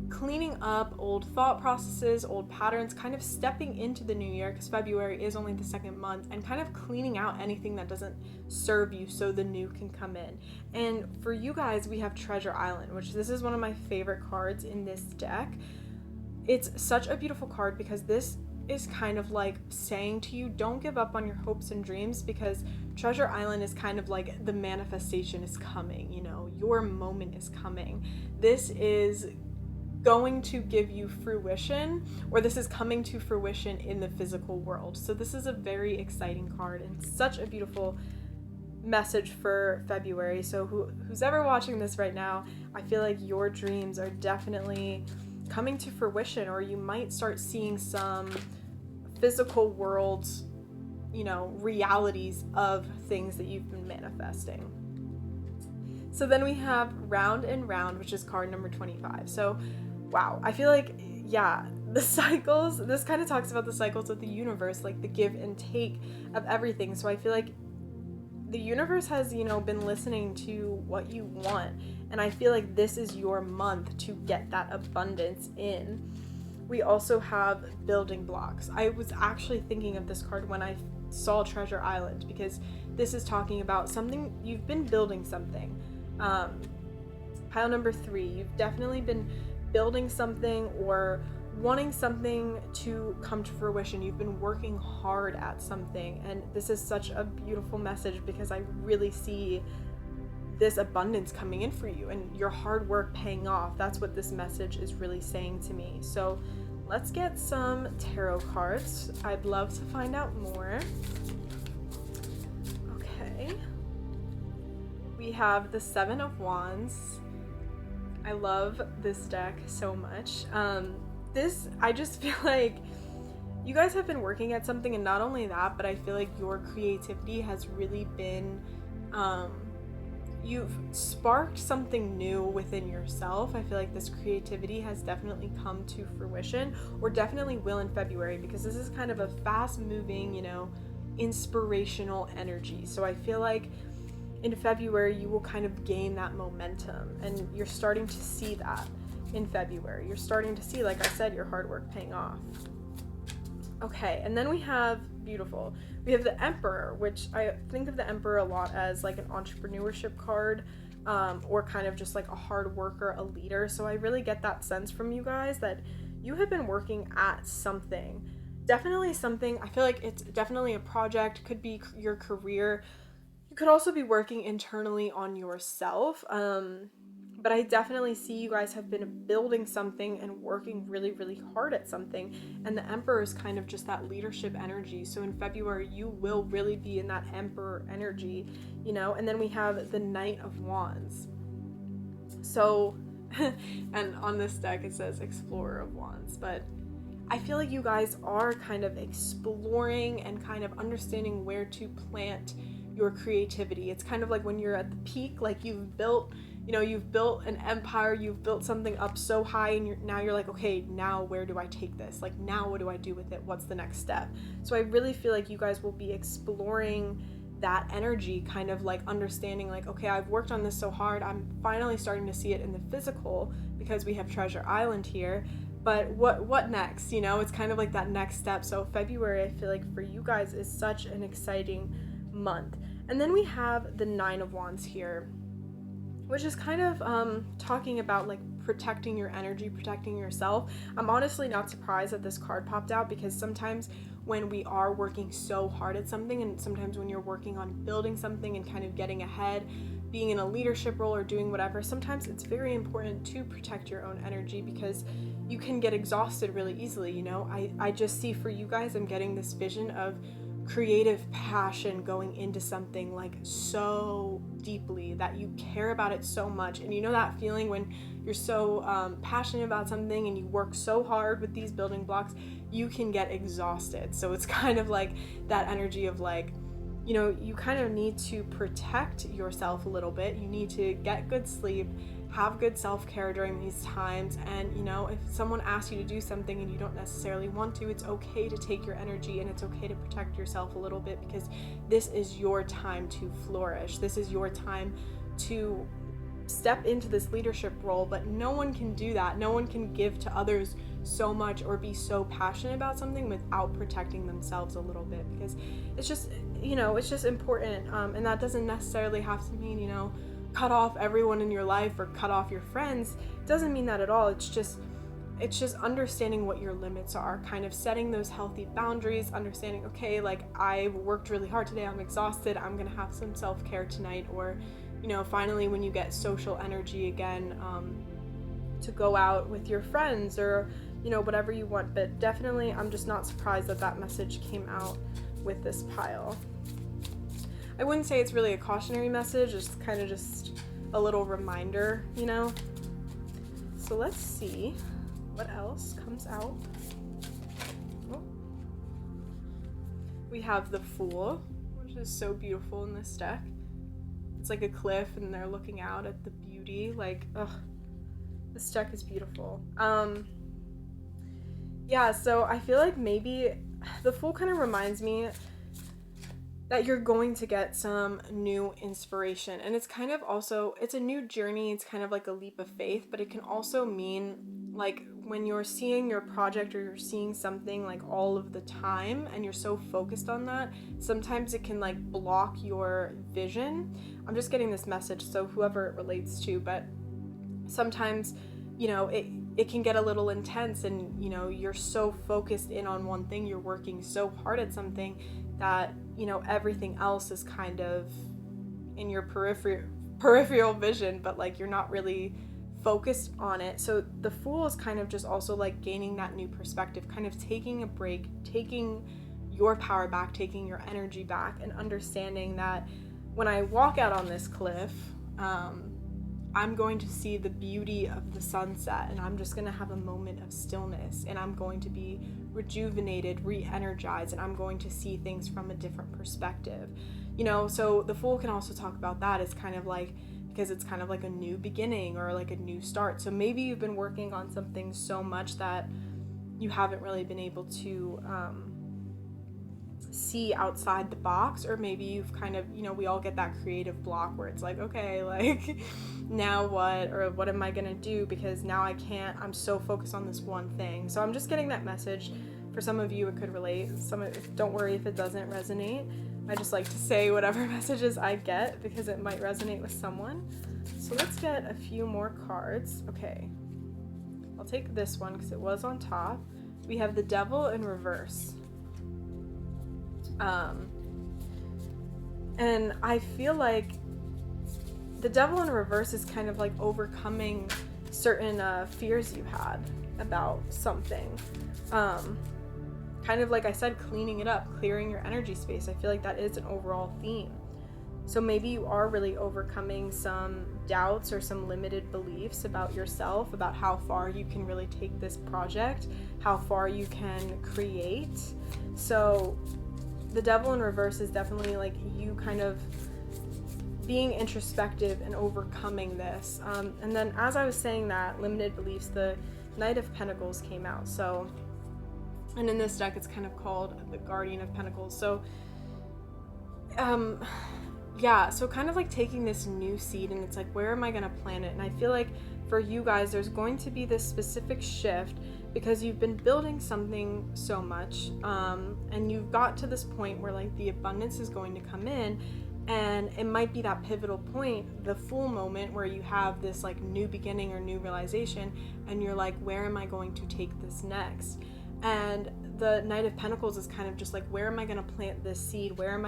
cleaning up old thought processes, old patterns, kind of stepping into the new year, because February is only the second month, and kind of cleaning out anything that doesn't serve you so the new can come in. And for you guys, we have Treasure Island, which this is one of my favorite cards in this deck. It's such a beautiful card because this is kind of like saying to you, don't give up on your hopes and dreams, because Treasure Island is kind of like the manifestation is coming, you know, your moment is coming. This is going to give you fruition, or this is coming to fruition in the physical world. So this is a very exciting card and such a beautiful message for February. So who's ever watching this right now, I feel like your dreams are definitely coming to fruition, or you might start seeing some physical world, realities of things that you've been manifesting. So then we have Round and Round, which is card number 25. So wow, I feel like, the cycles, this kind of talks about the cycles of the universe, like the give and take of everything. So I feel like the universe has, been listening to what you want. And I feel like this is your month to get that abundance in. We also have Building Blocks. I was actually thinking of this card when I saw Treasure Island, because this is talking about something, you've been building something. Pile number 3, you've definitely been building something or wanting something to come to fruition. You've been working hard at something, and this is such a beautiful message because I really see this abundance coming in for you and your hard work paying off. That's what this message is really saying to me. So let's get some tarot cards. I'd love to find out more. Okay. We have the 7 of Wands. I love this deck so much. I just feel like you guys have been working at something, and not only that, but I feel like your creativity has really been, you've sparked something new within yourself. I feel like this creativity has definitely come to fruition, or definitely will in February, because this is kind of a fast moving, inspirational energy. So I feel like in February you will kind of gain that momentum, and you're starting to see that in February. You're starting to see, like I said, your hard work paying off. Okay, and then we have we have the Emperor, which I think of the Emperor a lot as like an entrepreneurship card, or kind of just like a hard worker, a leader. So I really get that sense from you guys that you have been working at something. Definitely something, I feel like it's definitely a project, could be your career. You could also be working internally on yourself. But I definitely see you guys have been building something and working really, really hard at something. And the Emperor is kind of just that leadership energy. So in February, you will really be in that Emperor energy, And then we have the Knight of Wands. So, and on this deck, it says Explorer of Wands. But I feel like you guys are kind of exploring and kind of understanding where to plant your creativity. It's kind of like when you're at the peak, like you've built an empire, you've built something up so high, and now you're like, okay, now where do I take this? Like, now what do I do with it? What's the next step? So I really feel like you guys will be exploring that energy, kind of like understanding like, okay, I've worked on this so hard, I'm finally starting to see it in the physical because we have Treasure Island here. But what next? It's kind of like that next step. So February, I feel like for you guys is such an exciting month. And then we have the 9 of Wands here, which is kind of talking about like protecting your energy, protecting yourself. I'm honestly not surprised that this card popped out, because sometimes when we are working so hard at something, and sometimes when you're working on building something and kind of getting ahead, being in a leadership role or doing whatever, sometimes it's very important to protect your own energy, because you can get exhausted really easily. I just see for you guys, I'm getting this vision of creative passion going into something like so deeply that you care about it so much. And that feeling when you're so passionate about something and you work so hard with these building blocks, you can get exhausted. So it's kind of like that energy of like, you kind of need to protect yourself a little bit. You need to get good sleep, have good self-care during these times. And if someone asks you to do something and you don't necessarily want to, it's okay to take your energy, and it's okay to protect yourself a little bit, because this is your time to flourish. This is your time to step into this leadership role. But no one can do that. No one can give to others so much or be so passionate about something without protecting themselves a little bit, because it's just important. And that doesn't necessarily have to mean cut off everyone in your life or cut off your friends. It doesn't mean that at all. It's just understanding what your limits are, kind of setting those healthy boundaries, understanding, okay, like I worked really hard today, I'm exhausted, I'm gonna have some self-care tonight. Or finally, when you get social energy again, to go out with your friends, or whatever you want. But definitely, I'm just not surprised that message came out with this pile. I wouldn't say it's really a cautionary message, it's kind of just a little reminder, you know? So let's see what else comes out. Oh. We have the Fool, which is so beautiful in this deck. It's like a cliff and they're looking out at the beauty. Like, ugh, this deck is beautiful. Yeah, so I feel like maybe the Fool kind of reminds me that you're going to get some new inspiration. And it's kind of also, it's a new journey. It's kind of like a leap of faith, but it can also mean like when you're seeing your project or you're seeing something like all of the time and you're so focused on that, sometimes it can like block your vision. I'm just getting this message, so whoever it relates to, but sometimes, you know, it can get a little intense and, you know, you're so focused in on one thing, you're working so hard at something that, you know, everything else is kind of in your peripheral vision, but like you're not really focused on it. So the Fool is kind of just also like gaining that new perspective, kind of taking a break, taking your power back, taking your energy back, and understanding that when I walk out on this cliff, I'm going to see the beauty of the sunset, and I'm just going to have a moment of stillness, and I'm going to be rejuvenated, re-energized, and I'm going to see things from a different perspective. You know, so the Fool can also talk about that as kind of like, because it's kind of like a new beginning or like a new start. So maybe you've been working on something so much that you haven't really been able to see outside the box, or maybe you've kind of, you know, we all get that creative block where it's like, okay, like now what, or what am I gonna do, because now I'm so focused on this one thing. So I'm just getting that message. For some of you it could relate, don't worry if it doesn't resonate. I just like to say whatever messages I get because it might resonate with someone. So let's get a few more cards. Okay, I'll take this one because it was on top. We have the Devil in reverse. And I feel like the Devil in reverse is kind of like overcoming certain fears you had about something. Kind of like I said, cleaning it up, clearing your energy space. I feel like that is an overall theme. So maybe you are really overcoming some doubts or some limited beliefs about yourself, about how far you can really take this project, how far you can create. So the Devil in reverse is definitely like you kind of being introspective and overcoming this. And then as I was saying that, limited beliefs, the Knight of Pentacles came out. So, and in this deck, it's kind of called the Guardian of Pentacles. So, yeah, so kind of like taking this new seed and it's like, where am I going to plant it? And I feel like for you guys, there's going to be this specific shift because you've been building something so much, and you've got to this point where like the abundance is going to come in, and it might be that pivotal point, the Fool moment, where you have this like new beginning or new realization, and you're like, where am I going to take this next? And the Knight of Pentacles is kind of just like, where am I going to plant this seed? How am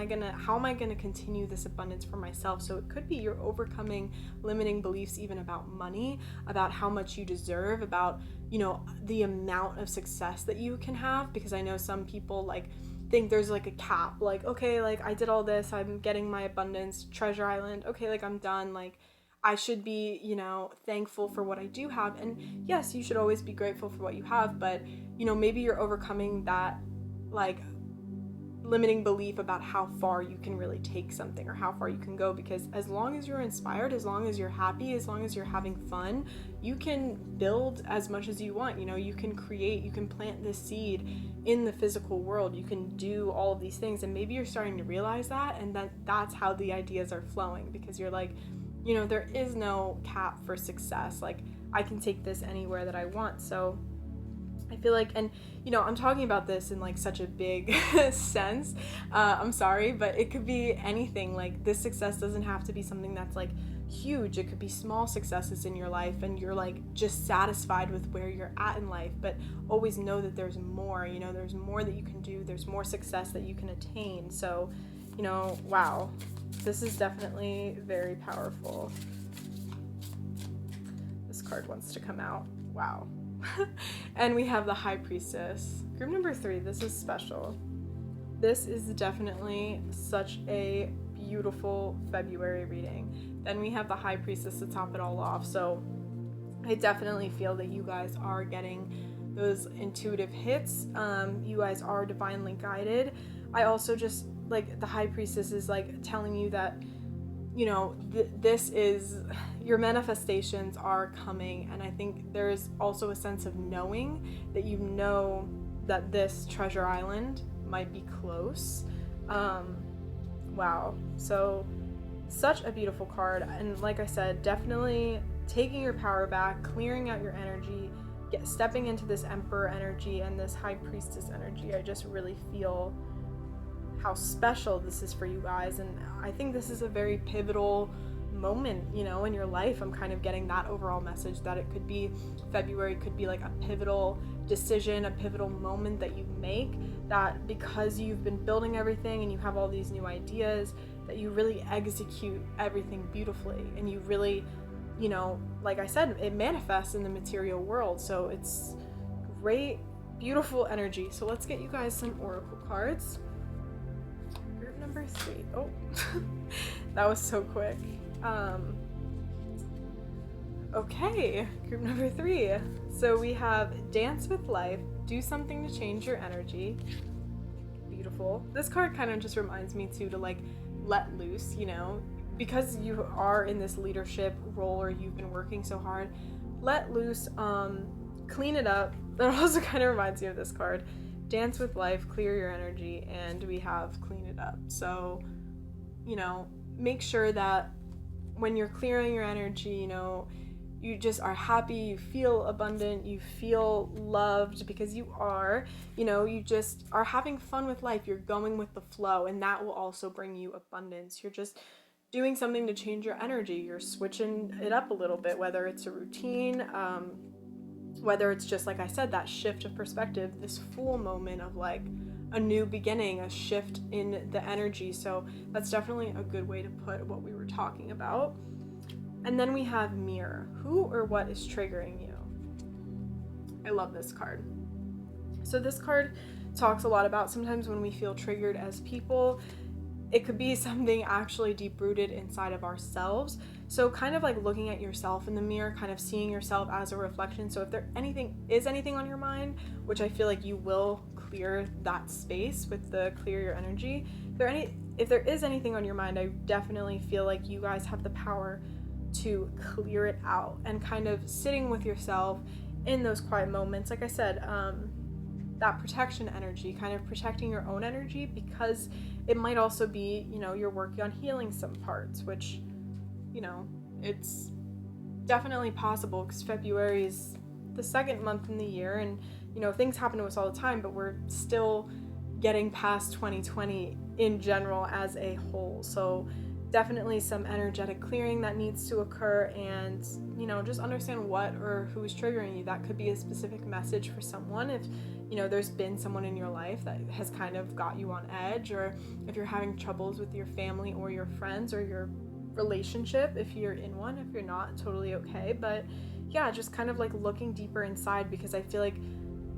I going to continue this abundance for myself? So it could be you're overcoming limiting beliefs even about money, about how much you deserve, about, you know, the amount of success that you can have. Because I know some people like think there's like a cap, like, okay, like I did all this, I'm getting my abundance, treasure island, okay, like I'm done, like I should be, you know, thankful for what I do have. And yes, you should always be grateful for what you have, but, you know, maybe you're overcoming that, like, limiting belief about how far you can really take something or how far you can go. Because as long as you're inspired, as long as you're happy, as long as you're having fun, you can build as much as you want. You know, you can create, you can plant this seed in the physical world, you can do all of these things. And maybe you're starting to realize that, and that's how the ideas are flowing, because you're like, you know, there is no cap for success. Like, I can take this anywhere that I want. So I feel like, and, you know, I'm talking about this in like such a big sense. I'm sorry, but it could be anything. Like, this success doesn't have to be something that's like huge. It could be small successes in your life, and you're like just satisfied with where you're at in life, but always know that there's more, you know, there's more that you can do. There's more success that you can attain. So, you know, wow. This is definitely very powerful. This card wants to come out. Wow. And we have the High Priestess. Group number 3, this is special. This is definitely such a beautiful February reading. Then we have the High Priestess to top it all off. So I definitely feel that you guys are getting those intuitive hits. You guys are divinely guided. I also just, like, the High Priestess is like telling you that, you know, this is, your manifestations are coming. And I think there's also a sense of knowing that, you know, that this treasure island might be close. Wow. So such a beautiful card. And like I said, definitely taking your power back, clearing out your energy, stepping into this Emperor energy and this High Priestess energy. I just really feel how special this is for you guys. And I think this is a very pivotal moment, you know, in your life. I'm kind of getting that overall message that it could be, February could be like a pivotal decision, a pivotal moment that you make, that because you've been building everything and you have all these new ideas, that you really execute everything beautifully, and you really, you know, like I said, it manifests in the material world. So it's great, beautiful energy. So let's get you guys some oracle cards. Group number 3. Oh, that was so quick. Okay, group number 3. So we have Dance with Life, do something to change your energy. Beautiful. This card kind of just reminds me too to like let loose, you know, because you are in this leadership role or you've been working so hard, let loose, clean it up. That also kind of reminds me of this card. Dance with Life, clear your energy, and we have clean it up. So, you know, make sure that when you're clearing your energy, you know, you just are happy, you feel abundant, you feel loved, because you are, you know, you just are having fun with life, you're going with the flow, and that will also bring you abundance. You're just doing something to change your energy, you're switching it up a little bit, whether it's a routine, whether it's just, like I said, that shift of perspective, this full moment of like a new beginning, a shift in the energy. So that's definitely a good way to put what we were talking about. And then we have Mirror. Who or what is triggering you? I love this card. So this card talks a lot about sometimes when we feel triggered as people, it could be something actually deep-rooted inside of ourselves. So kind of like looking at yourself in the mirror, kind of seeing yourself as a reflection. So if there is anything on your mind, which I feel like you will clear that space with the clear your energy. If there is anything on your mind, I definitely feel like you guys have the power to clear it out, and kind of sitting with yourself in those quiet moments. Like I said, that protection energy, kind of protecting your own energy, because it might also be, you know, you're working on healing some parts, which, you know, it's definitely possible because February is the second month in the year, and, you know, things happen to us all the time, but we're still getting past 2020 in general as a whole. So definitely some energetic clearing that needs to occur, and, you know, just understand what or who is triggering you. That could be a specific message for someone. If, you know, there's been someone in your life that has kind of got you on edge, or if you're having troubles with your family or your friends or your relationship, if you're in one. If you're not, totally okay. But yeah, just kind of like looking deeper inside, because I feel like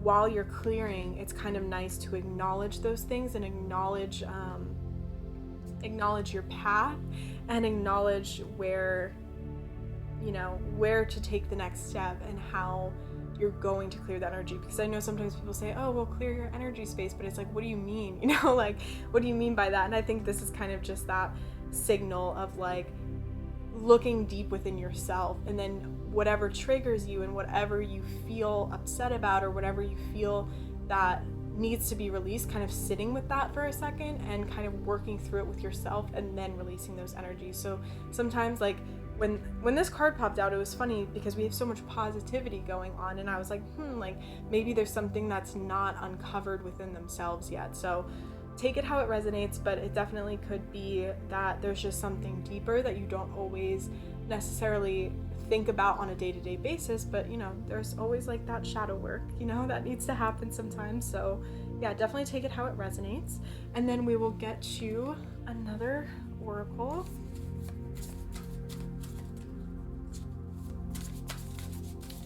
while you're clearing, it's kind of nice to acknowledge those things and acknowledge your path, and acknowledge where, you know, where to take the next step and how you're going to clear the energy. Because I know sometimes people say, oh, well, clear your energy space, but it's like, what do you mean? You know, like, what do you mean by that? And I think this is kind of just that signal of like looking deep within yourself, and then whatever triggers you and whatever you feel upset about, or whatever you feel that needs to be released, kind of sitting with that for a second and kind of working through it with yourself, and then releasing those energies. So sometimes, like, when this card popped out, it was funny because we have so much positivity going on, and I was like, like, maybe there's something that's not uncovered within themselves yet. So take it how it resonates, but it definitely could be that there's just something deeper that you don't always necessarily think about on a day-to-day basis, but, you know, there's always like that shadow work, you know, that needs to happen sometimes. So yeah, definitely take it how it resonates. And then we will get to another oracle.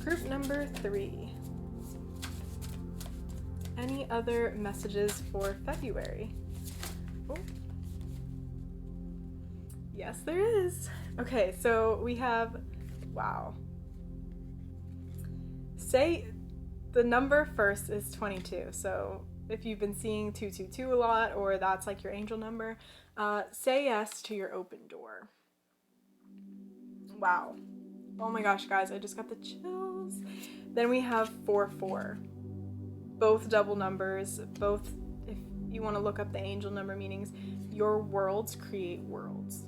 Group number 3. Any other messages for February? Oh. Yes, there is. Okay, so we have, wow. Say the number first is 22. So if you've been seeing 222 a lot, or that's like your angel number, say yes to your open door. Wow. Oh my gosh, guys, I just got the chills. Then we have 44. Both double numbers, both, if you want to look up the angel number meanings, your worlds create worlds.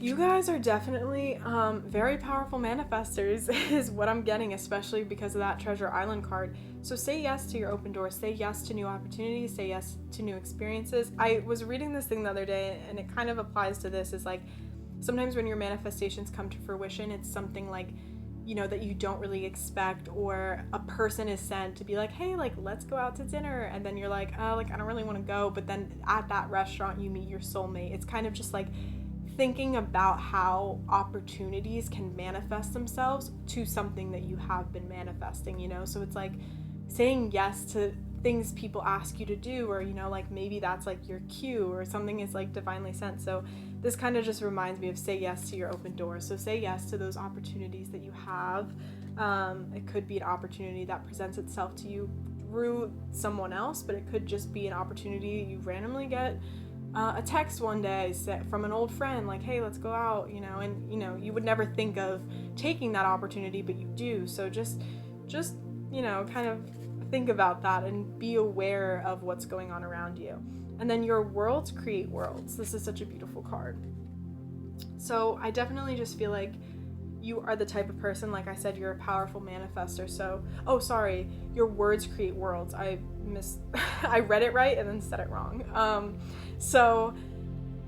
You guys are definitely very powerful manifestors is what I'm getting, especially because of that Treasure Island card. So say yes to your open doors, say yes to new opportunities, say yes to new experiences. I was reading this thing the other day, and it kind of applies to this, is like sometimes when your manifestations come to fruition, it's something like, you know, that you don't really expect, or a person is sent to be like, hey, like, let's go out to dinner, and then you're like, oh, like, I don't really want to go, but then at that restaurant you meet your soulmate. It's kind of just like thinking about how opportunities can manifest themselves to something that you have been manifesting, you know? So it's like saying yes to things people ask you to do, or, you know, like maybe that's like your cue, or something is like divinely sent. So this kind of just reminds me of say yes to your open doors. So say yes to those opportunities that you have. It could be an opportunity that presents itself to you through someone else, but it could just be an opportunity you randomly get a text one day from an old friend, like, hey, let's go out, you know, and, you know, you would never think of taking that opportunity, but you do. So just, you know, kind of think about that and be aware of what's going on around you. And then your worlds create worlds. This is such a beautiful card. So I definitely just feel like you are the type of person, like I said, you're a powerful manifester. So, oh, sorry, your words create worlds. I read it right and then said it wrong. So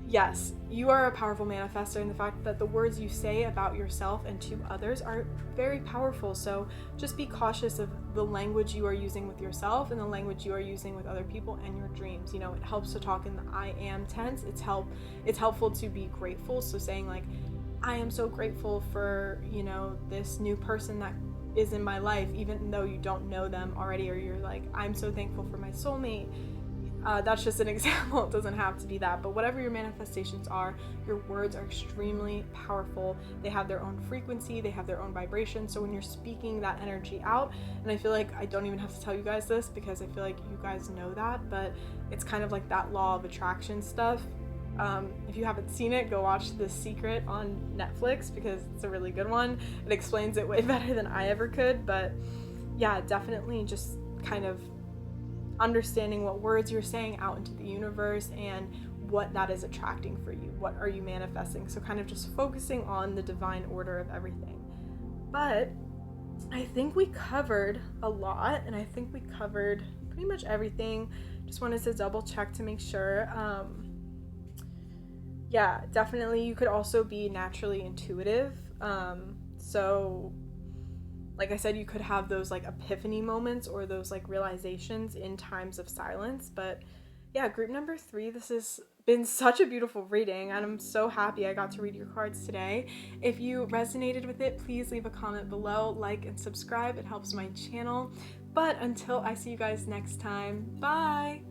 yes, you are a powerful manifestor, and the fact that the words you say about yourself and to others are very powerful. So just be cautious of the language you are using with yourself and the language you are using with other people and your dreams. You know, it helps to talk in the I am tense. It's helpful to be grateful. So saying like, I am so grateful for, you know, this new person that is in my life, even though you don't know them already, or you're like, I'm so thankful for my soulmate. That's just an example. It doesn't have to be that, but whatever your manifestations are, your words are extremely powerful. They have their own frequency, they have their own vibration. So when you're speaking that energy out, and I feel like I don't even have to tell you guys this because I feel like you guys know that, but it's kind of like that law of attraction stuff. If you haven't seen it, go watch The Secret on Netflix because it's a really good one. It explains it way better than I ever could. But yeah, definitely just kind of understanding what words you're saying out into the universe and what that is attracting for you. What are you manifesting? So kind of just focusing on the divine order of everything. But I think we covered a lot, and I think we covered pretty much everything. Just wanted to double check to make sure. Yeah, definitely. You could also be naturally intuitive. So like I said, you could have those like epiphany moments or those like realizations in times of silence. But yeah, group number 3, this has been such a beautiful reading, and I'm so happy I got to read your cards today. If you resonated with it, please leave a comment below, like and subscribe. It helps my channel. But until I see you guys next time, bye!